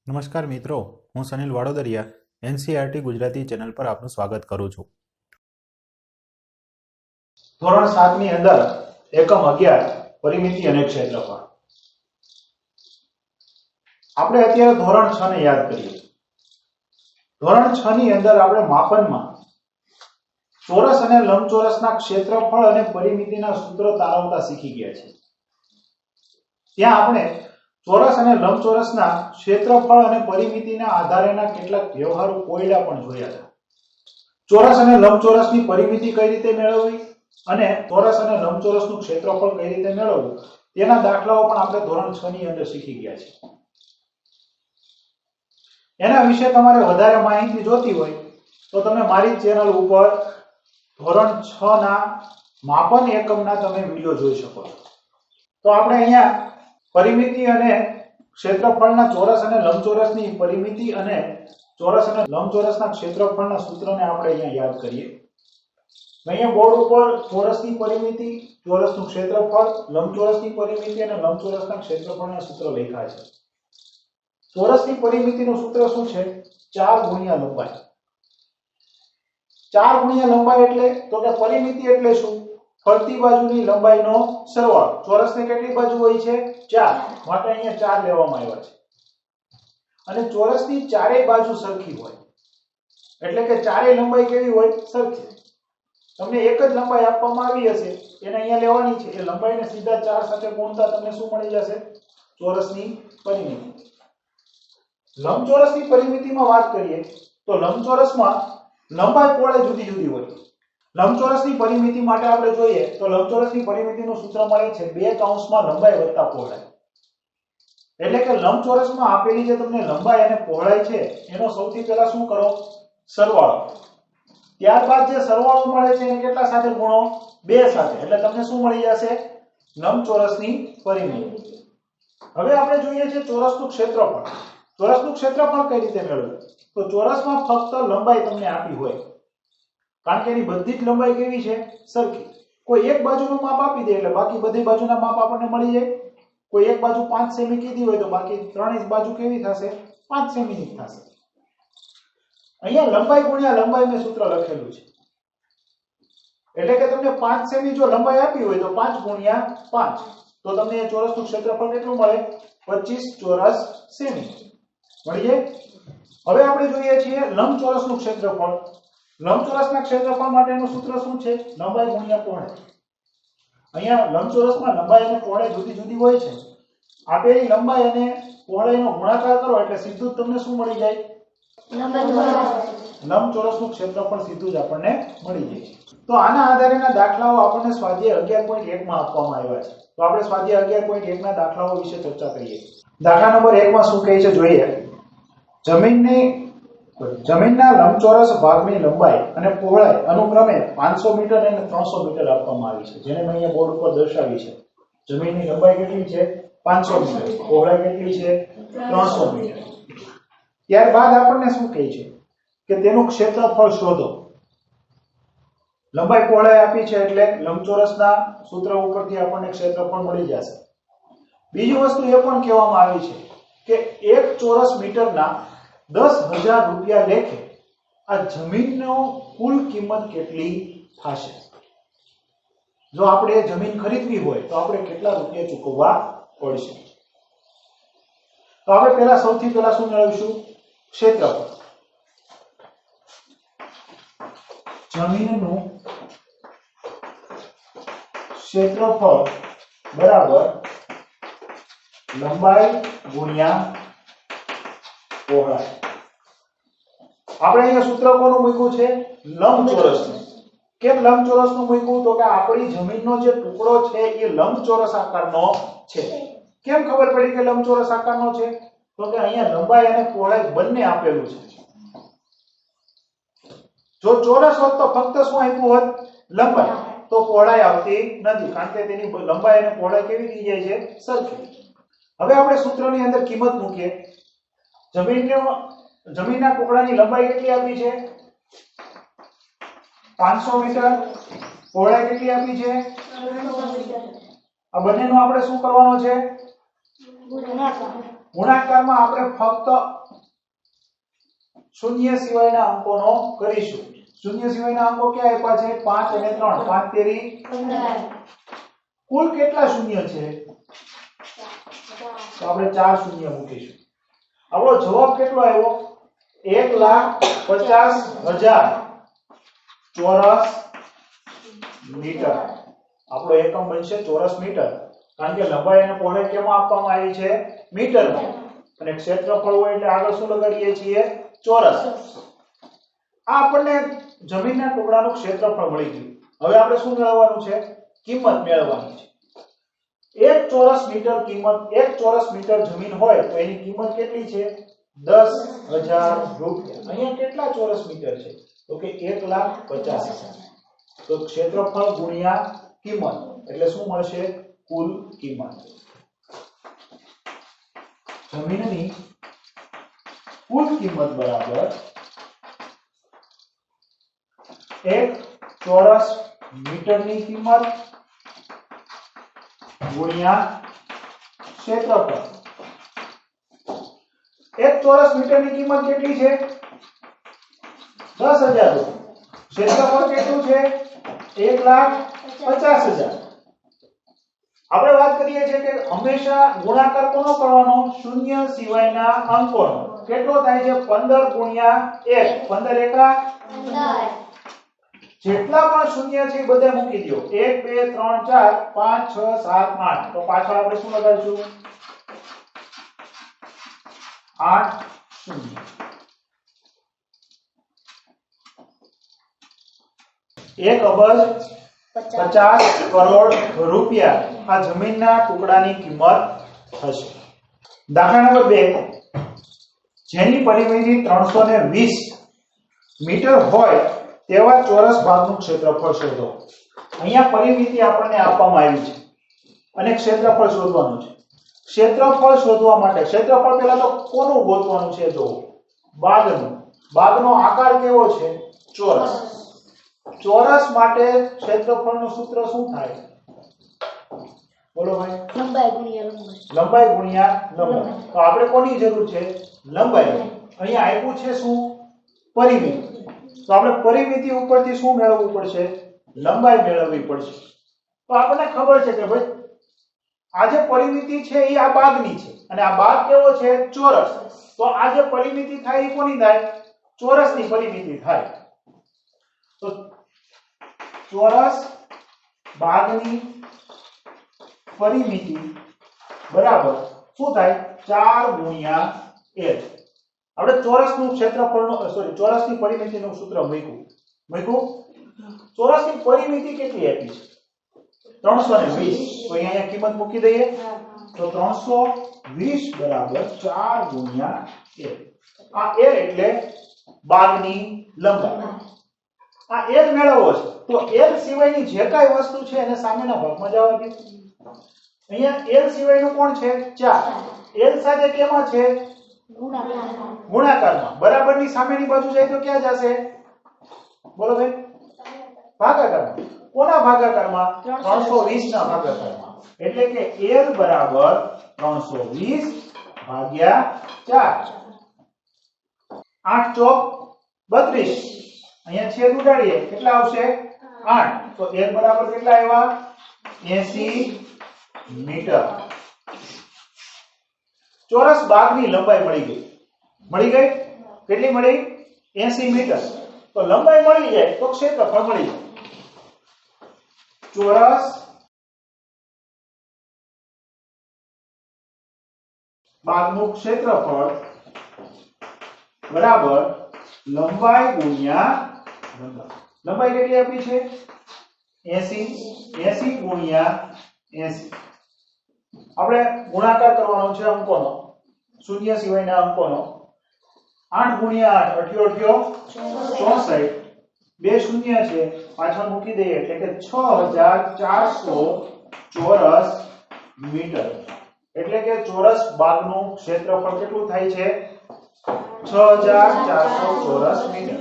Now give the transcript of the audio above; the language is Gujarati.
નમસ્કાર મિત્રો, હું સનિલ વાડોદરિયા NCERT ગુજરાતી ચેનલ પર આપનું સ્વાગત કરું છું. ધોરણ 7 ની અંદર એકમ 11 પરિમિતિ અને ક્ષેત્રફળ. આપણે અત્યારે ધોરણ 6 ને યાદ કરીએ. ધોરણ 6 ની અંદર આપણે માપનમાં ચોરસ અને લંબચોરસના ક્ષેત્રફળ અને પરિમિતિના સૂત્રો તારવતા શીખી ગયા છે. ત્યાં આપણે ચોરસ અને લંબચોરસના ક્ષેત્રફળ અને પરિમિતિના આધારેના કેટલાક વ્યવહારુ કોયડા પણ જોયા હતા. ચોરસ અને લંબચોરસની પરિમિતિ કઈ રીતે મેળવવી અને ચોરસ અને લંબચોરસનું ક્ષેત્રફળ કઈ રીતે મેળવવું તેના દાખલાઓ પણ આપણે ધોરણ 6 ની અંદર શીખી ગયા છે. એના વિશે તમારે વધારે માહિતી જોતી હોય તો તમે મારી ચેનલ ઉપર ધોરણ 6 ના માપન એકમના તમે વિડિયો જોઈ શકો છો. તો આપણે અહીંયા પરિમિતિ અને ક્ષેત્રફળના ચોરસ અને લંબચોરસની પરિમિતિ અને ચોરસ અને લંબચોરસના ક્ષેત્રફળના સૂત્રને આપણે અહીંયા યાદ કરીએ. અહીંયા બોર્ડ ઉપર ચોરસની પરિમિતિ, ચોરસનું ક્ષેત્રફળ, લંબચોરસની પરિમિતિ અને લંબચોરસના ક્ષેત્રફળના સૂત્ર લખ્યા છે. ચોરસની પરિમિતિનું સૂત્ર શું છે? 4 ગુણ્યા લંબાઈ. 4 ગુણ્યા લંબાઈ એટલે તો કે પરિમિતિ એટલે શું? ફરતી બાજુની લંબાઈનો સરવાળો. ચોરસની કેટલી બાજુ હોય છે? 4. માટે અહીંયા 4 લેવામાં આવ્યા છે. અને ચોરસની ચારેય બાજુ સરખી હોય. એટલે કે ચારેય લંબાઈ કેવી હોય? સરખી. તમને એક જ લંબાઈ આપવામાં આવી હશે, એને અહીંયા લેવાની છે. એ લંબાઈને સીધા 4 સાથે ગુણતા તમને શું મળી જશે? ચોરસની પરિમિતિ. લંબચોરસની પરિમિતિમાં વાત કરીએ તો લંબચોરસમાં લંબાઈ પહોળાઈ જુદી જુદી હોય. લંબચોરસની પરિમિતિ માટે આપણે જોઈએ તો લંબચોરસની પરિમિતિનું સૂત્ર મળે છે 2 કૌંસમાં લંબાઈ વત્તા પહોળાઈ. એટલે કે લંબચોરસમાં આપેલી જે તમને લંબાઈ અને પહોળાઈ છે એનો સૌથી પહેલા શું કરો? સરવાળો. ત્યારબાદ જે સરવાળો મળે છે એને કેટલા સાથે ગુણો? 2 સાથે. એટલે તમને શું મળી જશે? લંબચોરસની પરિમિતિ. હવે આપણે જોઈએ છે ચોરસનું ક્ષેત્રફળ. ચોરસનું ક્ષેત્રફળ કઈ રીતે મેળવવું? તો ચોરસમાં ફક્ત લંબાઈ તમને આપી હોય, કારણ કે એની બધી જ લંબાઈ કેવી છે? સરખી. કોઈ એક બાજુનું માપ આપી દે એટલે બાકી બધી બાજુના માપ આપણને મળી જાય. કોઈ એક બાજુ 5 સેમી કીધી હોય તો બાકી ત્રણેય બાજુ કેવી થશે? 5 સેમી ની થશે. અહીંયા લંબાઈ ગુણ્યા લંબાઈ મેં સૂત્ર લખેલું છે. એટલે કે તમને 5 સેમી જો લંબાઈ આપી હોય તો 5 ગુણ્યા 5 તો તમને એ ચોરસનું ક્ષેત્રફળ કેટલું મળે? 25 ચોરસ સેમી મળી જાય. હવે આપણે જોઈએ છીએ લંબચોરસનું ક્ષેત્રફળ. લંબચોરસના ક્ષેત્રફળ માટેનું સૂત્ર શું છે? લંબાઈ ગુણ્યા પહોળાઈ. અહીંયા લંબચોરસમાં લંબાઈ અને પહોળાઈ જુદી જુદી હોય છે. આપેલી લંબાઈ અને પહોળાઈનો ગુણાકાર કરો એટલે સીધું જ તમને શું મળી જાય? લંબચોરસનું ક્ષેત્રફળ સીધું જ આપણને મળી જાય. તો આના આધારેના દાખલાઓ આપણને સ્વાધ્યાય 11.1 માં આપવામાં આવ્યા છે. તો આપણે સ્વાધ્યાય 11.1 ના દાખલાઓ વિશે ચર્ચા કરીએ. દાખલા નંબર 1 માં શું કહે છે જોઈએ. જમીનના લંબચોરસ ભાગની લંબાઈ અને પહોળાઈ અનુક્રમે 500 મીટર અને 300 મીટર આપવામાં આવી છે, જેને મેં અહીંયા બોર્ડ ઉપર દર્શાવી છે. જમીનની લંબાઈ કેટલી છે? 500 મીટર. પહોળાઈ કેટલી છે? 300 મીટર. ત્યારબાદ આપણને શું કહે છે કે તેનું ક્ષેત્રફળ શોધો. લંબાઈ પહોળાઈ આપી છે એટલે લંબચોરસના સૂત્ર ઉપરથી આપણને ક્ષેત્રફળ મળી જશે. બીજી વસ્તુ એ પણ કહેવામાં આવી છે કે 1 ચોરસ મીટરના 10,000 રૂપિયા લેખે આ જમીનનો કુલ કિંમત કેટલી થશે? જો આપણે જમીન ખરીદવી હોય તો આપણે કેટલા રૂપિયા ચૂકવવા પડશે? તો આપણે સૌથી પહેલા શું મેળવીશું? ક્ષેત્રફળ. જમીનનું ક્ષેત્રફળ બરાબર લંબાઈ ગુણ્યા પહોળાઈ. આપણે અહીંયા સૂત્ર કોનું મૂક્યું છે? લંબચોરસનું. કેમ લંબચોરસનું મૂક્યું? તો કે આપણી જમીનનો જે ટુકડો છે એ લંબચોરસ આકારનો છે. કેમ ખબર પડી કે લંબચોરસ આકારનો છે? તો કે અહીંયા લંબાઈ અને પહોળાઈ બંને આપેલું છે. જો ચોરસ હોત તો ફક્ત શું આપ્યું હોત? લંબાઈ. તો પહોળાઈ આવતી નથી, કારણ કે તેની લંબાઈ અને પહોળાઈ કેવી થઈ જાય છે? સરખી. હવે આપણે સૂત્રની અંદર કિંમત મૂકીએ. જમીનના ટુકડાની લંબાઈ કેટલી આપી છે? 500 મીટર. પહોળાઈ કેટલી આપી છે? 300 મીટર. આ બંનેનો આપણે શું કરવાનો છે? ગુણાકારમાં આપણે ફક્ત શૂન્ય સિવાયના અંકોનો કરીશું. શૂન્ય સિવાયના અંકો ક્યાં આપ્યા છે? 5 અને 3. 5 તેરી 15. કુલ કેટલા શૂન્ય છે? તો આપણે 4 શૂન્ય મૂકીશું. આપણો જવાબ કેટલો આવ્યો? 1,50,000 ચોરસ મીટર. આપણો એકમ બનશે ચોરસ મીટર, કારણ કે લંબાઈ અને પહોળાઈ કેમાં આપવામાં આવી છે? મીટરમાં. અને ક્ષેત્રફળ હોય એટલે આગળ શું લગાડીએ છીએ? ચોરસ. આ આપણને જમીનના ટુકડાનું ક્ષેત્રફળ મળી ગયું. હવે આપણે શું મેળવવાનું છે? કિંમત મેળવવાની છે. 1 ચોરસ મીટર કિંમત, 1 ચોરસ મીટર જમીન હોય તો એની કિંમત કેટલી છે? 10,000 રૂપિયા. અહીંયા કેટલા ચોરસ મીટર છે? તો કે 1,50,000. તો ક્ષેત્રફળ ગુણ્યા કિંમત એટલે શું મળશે? કુલ કિંમત. જમીનની કુલ કિંમત બરાબર 1 ચોરસ મીટરની કિંમત ગુણ્યા ક્ષેત્રફળ. 1 ચોરસ મીટરની કિંમત કેટલી છે? 10,000 રૂપિયા. ક્ષેત્રફળ કેટલું છે? 1,50,000. આપણે વાત કરીએ છીએ કે હંમેશા ગુણાકાર કોનો કરવાનો? શૂન્ય સિવાયના અંકોનો. કેટલો થાય છે? 15 ગુણ્યા 1. 15 એકા 15. જેટલા પણ શૂન્ય છે એ બધા મૂકી દો. 1 2 3 4 5 6 7 8. તો પાછળ આપણે શું લગાવીશું? 8 શૂન્ય. 1,50 કરોડ રૂપિયા આ જમીનના ટુકડાની કિંમત થશે. દાખલા નંબર 2, જેની પરિમિતિ 320 મીટર હોય તેવા ચોરસ ભાગનું ક્ષેત્રફળ શોધો. અહીંયા પરિમિતિ આપણને આપવામાં આવી છે અને ક્ષેત્રફળ શોધવાનું છે. ક્ષેત્રફળ શોધવા માટે ક્ષેત્રફળ પહેલા તો કોનું ગોતવાનું છે? જો બાગનું. બાગનો આકાર કેવો છે? ચોરસ. ચોરસ માટે ક્ષેત્રફળનું સૂત્ર શું થાય? બોલો ભાઈ. લંબાઈ ગુણ્યા લંબાઈ. લંબાઈ ગુણ્યા લંબાઈ. તો આપણે કોની જરૂર છે? લંબાઈ. અહીંયા આપ્યું છે શું? પરિમિતિ. તો આપણે પરિમિતિ ઉપરથી શું મેળવવું પડશે? લંબાઈ મેળવવી પડશે. તો આપણને ખબર છે કે ભાઈ આ જે પરિમિતિ છે એ આ બાગની છે અને આ બાગ કેવો છે? ચોરસ. તો આ જે પરિમિતિ થાય એ કોની થાય? ચોરસની પરિમિતિ થાય. તો ચોરસ બાગની પરિમિતિ બરાબર શું થાય? 4 ગુણ્યા l. આપણે ચોરસનું ક્ષેત્રફળનું ચોરસની પરિમિતિનું સૂત્ર મૂક્યું. ચોરસની પરિમિતિ કેટલી આપી છે? 320. તો અહીંયા કિંમત મૂકી દઈએ. તો 320 બરાબર 4 ગુણ્યા l. આ l એટલે બાગની લંબાઈ. આ l મેળવવો છે તો l સિવાયની જે કાંઈ વસ્તુ છે એને સામેના ભાગમાં જવા દો. અહીંયા l સિવાયનું કોણ છે? 4. l સાથે કેમાં છે? ગુણાકારમાં. બરાબરની સામેની બાજુ જાય તો ક્યાં જશે? બોલો ભાઈ. ભાગાકારમાં. કોના ભાગાકારમાં? 320 ના ભાગાકારમાં. એટલે કે l બરાબર 320 ભાગ્યા 4. 8 ચોક 32. અહીંયા છેદ ઉડાડીએ કેટલા આવશે? 8. તો l બરાબર કેટલા આવ્યા? 80 મીટર. ચોરસ બાગની લંબાઈ મળી ગઈ. કેટલી મળી? 80 મીટર. તો લંબાઈ મળી જાય તો ક્ષેત્રફળ મળી જાય. ચોરસ બાગનું ક્ષેત્રફળ બરાબર લંબાઈ ગુણ્યા લંબાઈ કેટલી આપી છે? 80 ગુણ્યા 80. આપણે ગુણાકાર કરવાનો છે અંકોનો, શૂન્ય સિવાયના અંકોનો. 8 ગુણ્યા 8 64. બે શૂન્ય છે પાછળ મૂકી દઈએ એટલે કે 6400 ચોરસ મીટર. એટલે કે ચોરસ બાગનું ક્ષેત્રફળ કેટલું થાય છે? 6400 ચોરસ મીટર.